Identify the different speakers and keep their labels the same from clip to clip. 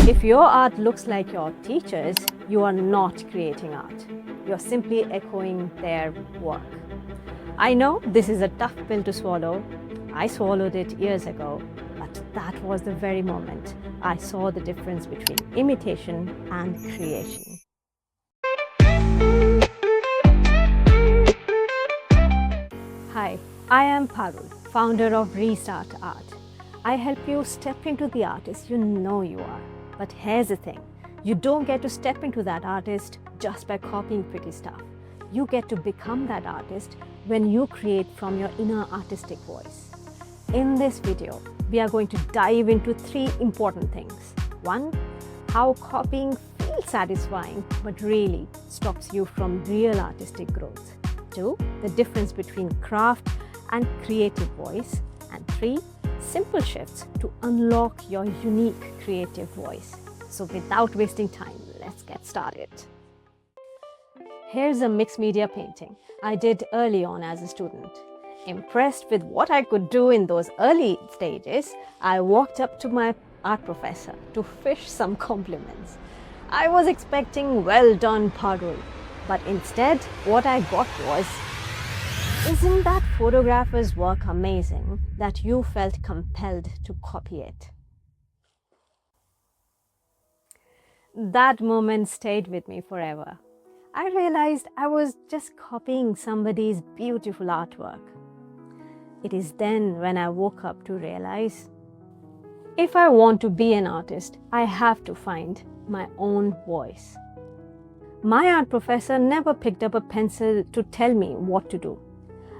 Speaker 1: If your art looks like your teacher's, you are not creating art. You're simply echoing their work. I know this is a tough pill to swallow. I swallowed it years ago, but that was the very moment I saw the difference between imitation and creation. Hi, I am Parul, founder of RestartArt. I help you step into the artist you know you are. But here's the thing, you don't get to step into that artist just by copying pretty stuff. You get to become that artist when you create from your inner artistic voice. In this video, we are going to dive into 3 important things. 1, how copying feels satisfying but really stops you from real artistic growth. 2, the difference between craft and creative voice. And 3, simple shifts to unlock your unique creative voice. So without wasting time, let's get started. Here's a mixed media painting I did early on as a student. Impressed with what I could do in those early stages, I walked up to my art professor to fish some compliments. I was expecting "well done, Parul," but instead what I got was, "Isn't that photographer's work amazing that you felt compelled to copy it?" That moment stayed with me forever. I realized I was just copying somebody's beautiful artwork. It is then when I woke up to realize, if I want to be an artist, I have to find my own voice. My art professor never picked up a pencil to tell me what to do.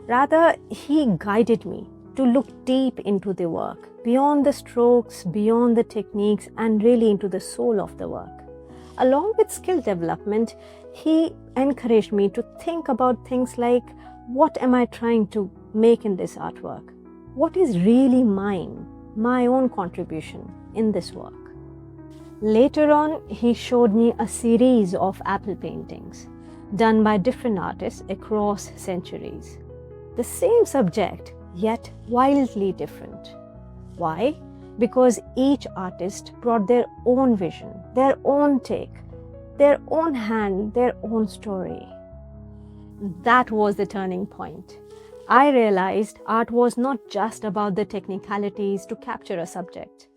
Speaker 1: Rather, he guided me to look deep into the work, beyond the strokes, beyond the techniques, and really into the soul of the work. Along with skill development, he encouraged me to think about things like, what am I trying to make in this artwork? What is really mine, my own contribution in this work? Later on, he showed me a series of apple paintings done by different artists across centuries. The same subject, yet wildly different. Why? Because each artist brought their own vision, their own take, their own hand, their own story. That was the turning point. I realized art was not just about the technicalities to capture a subject.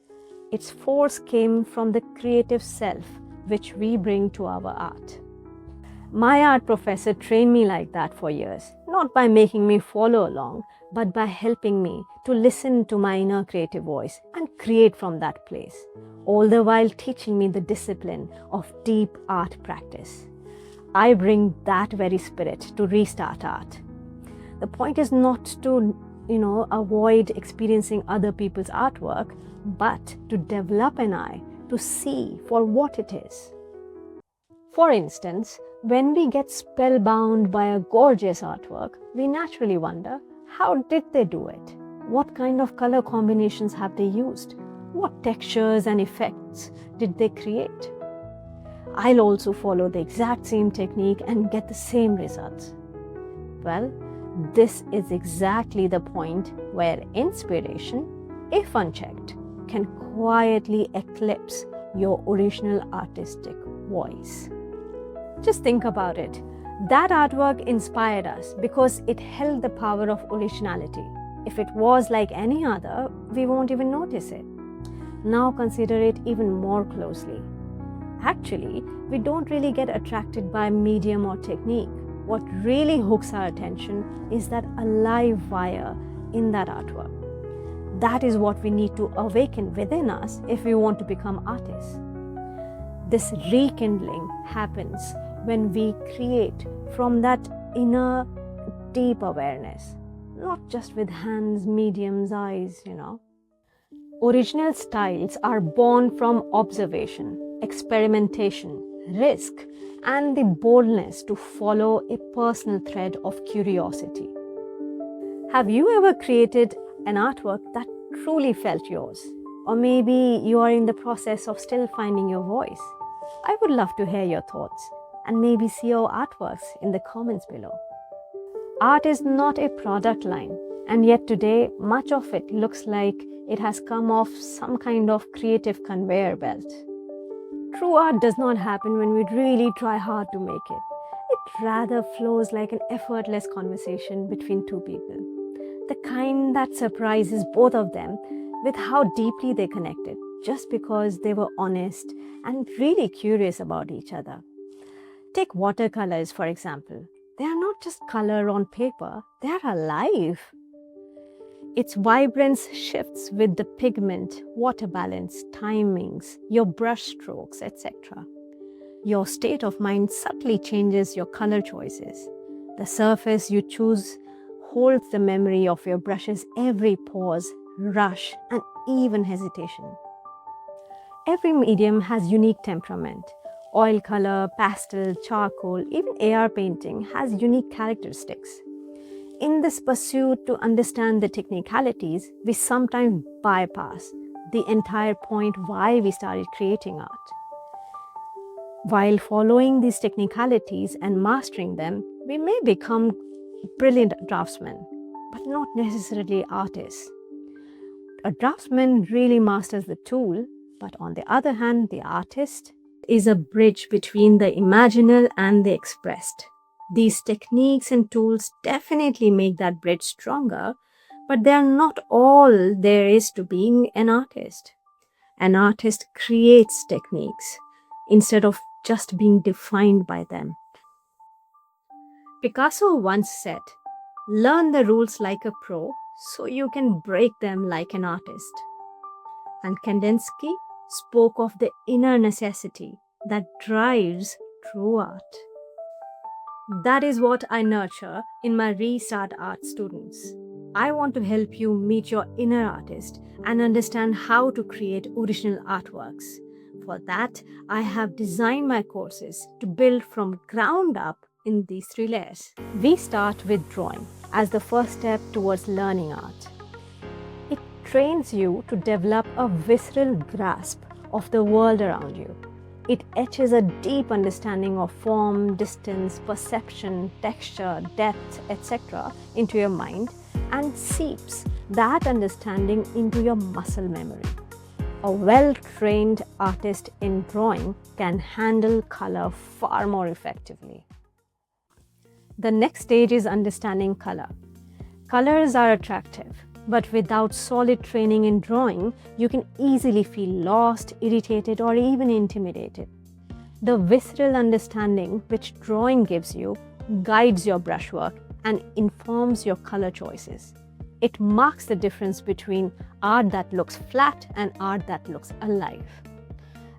Speaker 1: Its force came from the creative self which we bring to our art. My art professor trained me like that for years, not by making me follow along, but by helping me to listen to my inner creative voice and create from that place, all the while teaching me the discipline of deep art practice. I bring that very spirit to RestartArt. The point is not to, avoid experiencing other people's artwork, but to develop an eye to see for what it is. For instance, when we get spellbound by a gorgeous artwork, we naturally wonder, how did they do it? What kind of color combinations have they used? What textures and effects did they create? I'll also follow the exact same technique and get the same results. Well, this is exactly the point where inspiration, if unchecked, can quietly eclipse your original artistic voice. Just think about it. That artwork inspired us because it held the power of originality. If it was like any other, we won't even notice it. Now consider it even more closely. Actually, we don't really get attracted by medium or technique. What really hooks our attention is that alive fire in that artwork. That is what we need to awaken within us if we want to become artists. This rekindling happens when we create from that inner deep awareness, not just with hands, mediums, eyes, Original styles are born from observation, experimentation, risk, and the boldness to follow a personal thread of curiosity. Have you ever created an artwork that truly felt yours? Or maybe you are in the process of still finding your voice. I would love to hear your thoughts and maybe see your artworks in the comments below. Art is not a product line, and yet today much of it looks like it has come off some kind of creative conveyor belt. True art does not happen when we really try hard to make it. It rather flows like an effortless conversation between two people. The kind that surprises both of them with how deeply they connected, just because they were honest and really curious about each other. Take watercolors, for example. They are not just color on paper, they are alive. Its vibrance shifts with the pigment, water balance, timings, your brush strokes, etc. Your state of mind subtly changes your color choices. The surface you choose holds the memory of your brush's every pause, rush, and even hesitation. Every medium has unique temperament. Oil color, pastel, charcoal, even AR painting has unique characteristics. In this pursuit to understand the technicalities, we sometimes bypass the entire point why we started creating art. While following these technicalities and mastering them, we may become brilliant draftsmen, but not necessarily artists. A draftsman really masters the tool, but on the other hand, the artist is a bridge between the imaginal and the expressed. These techniques and tools definitely make that bridge stronger, but they are not all there is to being an artist. An artist creates techniques instead of just being defined by them. Picasso once said, "Learn the rules like a pro so you can break them like an artist." And Kandinsky spoke of the inner necessity that drives true art. That is what I nurture in my RestartArt students. I want to help you meet your inner artist and understand how to create original artworks. For that, I have designed my courses to build from ground up in these 3 layers. We start with drawing as the first step towards learning art. It trains you to develop a visceral grasp of the world around you. It etches a deep understanding of form, distance, perception, texture, depth, etc. into your mind and seeps that understanding into your muscle memory. A well-trained artist in drawing can handle color far more effectively. The next stage is understanding color. Colors are attractive, but without solid training in drawing, you can easily feel lost, irritated, or even intimidated. The visceral understanding which drawing gives you guides your brushwork and informs your color choices. It marks the difference between art that looks flat and art that looks alive.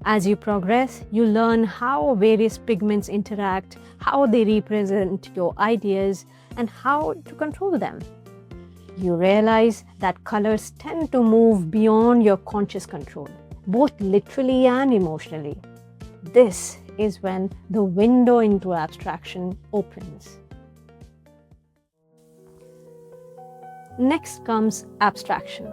Speaker 1: As you progress, you learn how various pigments interact, how they represent your ideas, and how to control them. You realize that colors tend to move beyond your conscious control, both literally and emotionally. This is when the window into abstraction opens. Next comes abstraction.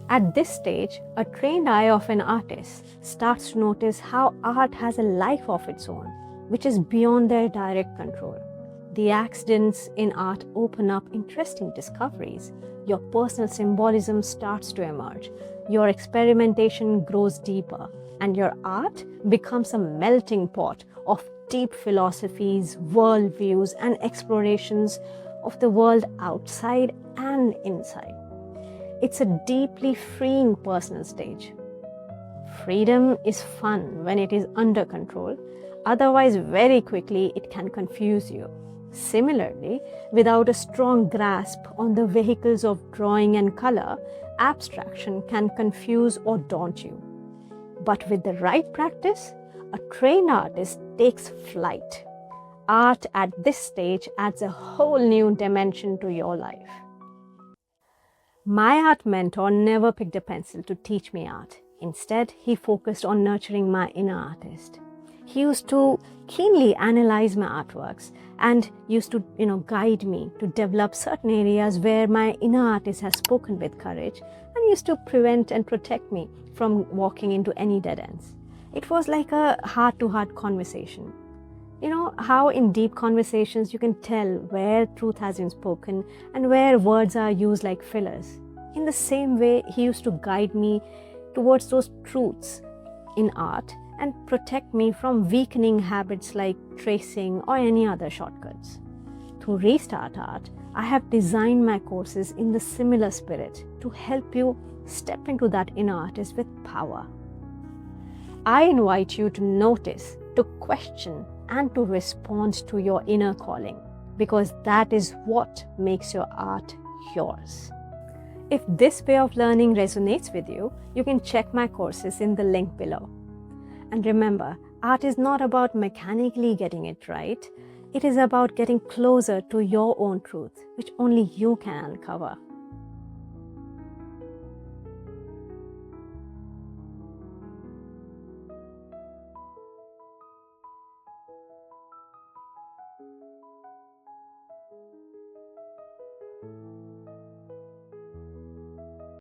Speaker 1: At this stage, a trained eye of an artist starts to notice how art has a life of its own, which is beyond their direct control. The accidents in art open up interesting discoveries. Your personal symbolism starts to emerge. Your experimentation grows deeper, and your art becomes a melting pot of deep philosophies, worldviews, and explorations of the world outside and inside. It's a deeply freeing personal stage. Freedom is fun when it is under control, otherwise, very quickly it can confuse you. Similarly, without a strong grasp on the vehicles of drawing and color, abstraction can confuse or daunt you. But with the right practice, a trained artist takes flight. Art at this stage adds a whole new dimension to your life. My art mentor never picked a pencil to teach me art. Instead, he focused on nurturing my inner artist. He used to keenly analyze my artworks and used to guide me to develop certain areas where my inner artist has spoken with courage and used to prevent and protect me from walking into any dead ends. It was like a heart-to-heart conversation. You know how in deep conversations you can tell where truth has been spoken and where words are used like fillers. In the same way, he used to guide me towards those truths in art and protect me from weakening habits like tracing or any other shortcuts. Through RestartArt, I have designed my courses in the similar spirit to help you step into that inner artist with power. I invite you to notice, to question, and to respond to your inner calling, because that is what makes your art yours. If this way of learning resonates with you, you can check my courses in the link below. And remember, art is not about mechanically getting it right. It is about getting closer to your own truth, which only you can uncover.